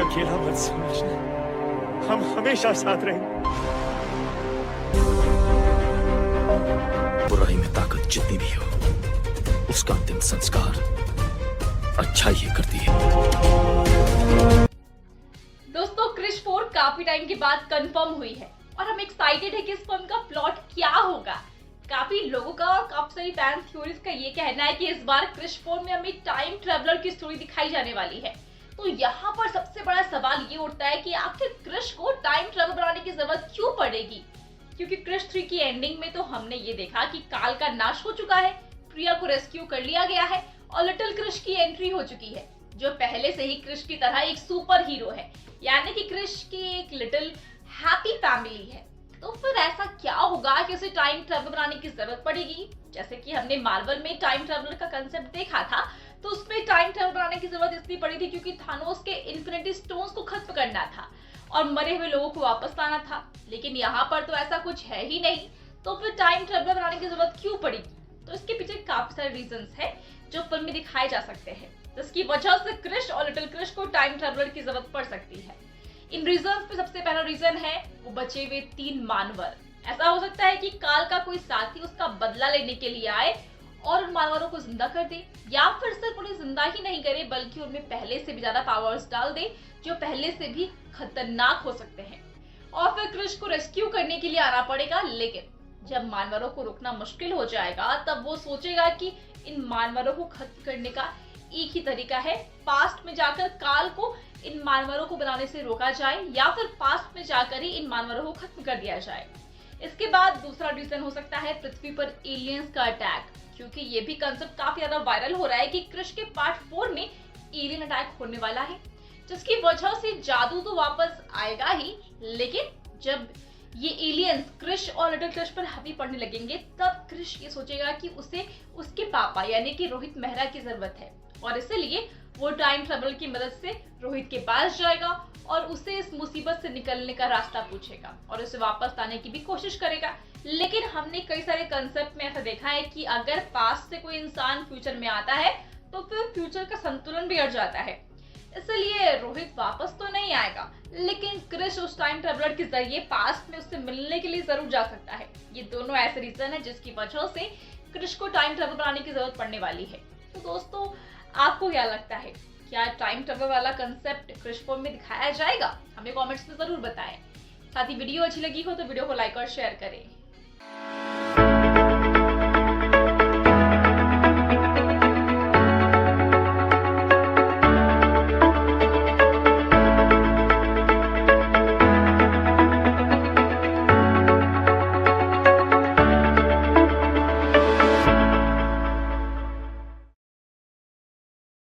अकेला मत समझना, हम हमेशा साथ रहेंगे। बुराई में ताकत जितनी भी हो, उसका अंतिम संस्कार अच्छा ही करती है। दोस्तों, क्रिश 4 काफी टाइम के बाद कंफर्म हुई है और हम एक्साइटेड है कि इस फिल्म का प्लॉट क्या होगा। काफी लोगों का और काफी सारी फैन थ्योरीज का ये कहना है कि इस बार क्रिश 4 में हमें टाइम ट्रेवलर की स्टोरी दिखाई जाने वाली है। तो यहाँ पर सबसे बड़ा सवाल ये उठता है कि आखिर क्रिश को टाइम ट्रेवल बनाने की जरूरत क्यों पड़ेगी, क्योंकि क्रिश 3 की एंडिंग में तो हमने ये देखा कि काल का नाश हो चुका है, प्रिया को रेस्क्यू कर लिया गया है और लिटिल क्रिश की एंट्री हो चुकी है, जो पहले से ही क्रिश की तरह एक सुपर हीरो है, यानी कि क्रिश की एक लिटिल हैप्पी फैमिली है। तो फिर ऐसा क्या होगा कि उसे टाइम ट्रेवल बनाने की जरूरत पड़ेगी? जैसे कि हमने मार्वल में टाइम ट्रेवलर का कंसेप्ट देखा था, तो उसमें टाइम ट्रेवल बनाने की जरूरत इसलिए पड़ी थी क्योंकि थानोस के इन्फिनिटी स्टोन्स को खत्म करना था और मरे हुए लोगों को वापस लाना था। लेकिन यहाँ पर तो ऐसा कुछ है ही नहीं, तो फिर टाइम ट्रेवलर बनाने की जरूरत क्यों पड़ेगी? तो इसके पीछे काफी सारे रीजंस हैं जो फिल्म में दिखाए जा सकते हैं, जिसकी वजह से क्रिश और लिटिल क्रिश को टाइम ट्रेवलर की जरूरत पड़ सकती है। इन रीजंस में सबसे पहला रीजन है वो बचे हुए 3 मानवर। ऐसा हो सकता है कि काल का कोई साथी उसका बदला लेने के लिए आए और उन मानवरों को जिंदा कर दे, या फिर सिर्फ उन्हें जिंदा ही नहीं करे बल्कि उनमें पहले से भी ज्यादा पावर्स डाल दे जो पहले से भी खतरनाक हो सकते हैं। और फिर क्रिश को रेस्क्यू करने के लिए आना पड़ेगा, लेकिन जब मानवरों को रोकना मुश्किल हो जाएगा तब वो सोचेगा कि इन मानवरों को खत्म करने का एक ही तरीका है, पास्ट में जाकर काल को इन मानवरों को बनाने से रोका जाए या फिर पास्ट में जाकर ही इन मानवरों को खत्म कर दिया जाए। इसके बाद दूसरा रीजन हो सकता है पृथ्वी पर एलियंस का अटैक, क्योंकि ये भी कंसेप्ट काफी ज्यादा वायरल हो रहा है कि क्रिश के पार्ट 4 में एलियन अटैक होने वाला है, जिसकी वजह से जादू तो वापस आएगा ही, लेकिन जब ये एलियंस क्रिश और लिटिल क्रिश पर हावी पड़ने लगेंगे तब क्रिश ये सोचेगा कि उसे उसके पापा यानी कि रोहित मेहरा की जरूरत है और इसलिए वो टाइम ट्रेवल की मदद से रोहित के पास जाएगा और उसे इस मुसीबत से निकलने का रास्ता पूछेगा और उसे वापस लाने की भी कोशिश करेगा। लेकिन हमने कई सारे कंसेप्ट में ऐसा देखा है कि अगर पास्ट से कोई इंसान फ्यूचर में आता है तो फिर फ्यूचर का संतुलन बिगड़ जाता है, इसलिए रोहित वापस तो नहीं आएगा, लेकिन क्रिश उस टाइम ट्रेवलर के जरिए पास्ट में उससे मिलने के लिए जरूर जा सकता है। ये दोनों ऐसे रीजन है जिसकी वजह से क्रिश को टाइम ट्रेवल बनाने की जरूरत पड़ने वाली है। तो दोस्तों, आपको क्या लगता है, क्या टाइम ट्रेवल वाला कंसेप्ट क्रिश 4 में दिखाया जाएगा? हमें कमेंट्स में जरूर बताएं। साथ ही वीडियो अच्छी लगी हो तो वीडियो को लाइक और शेयर करें।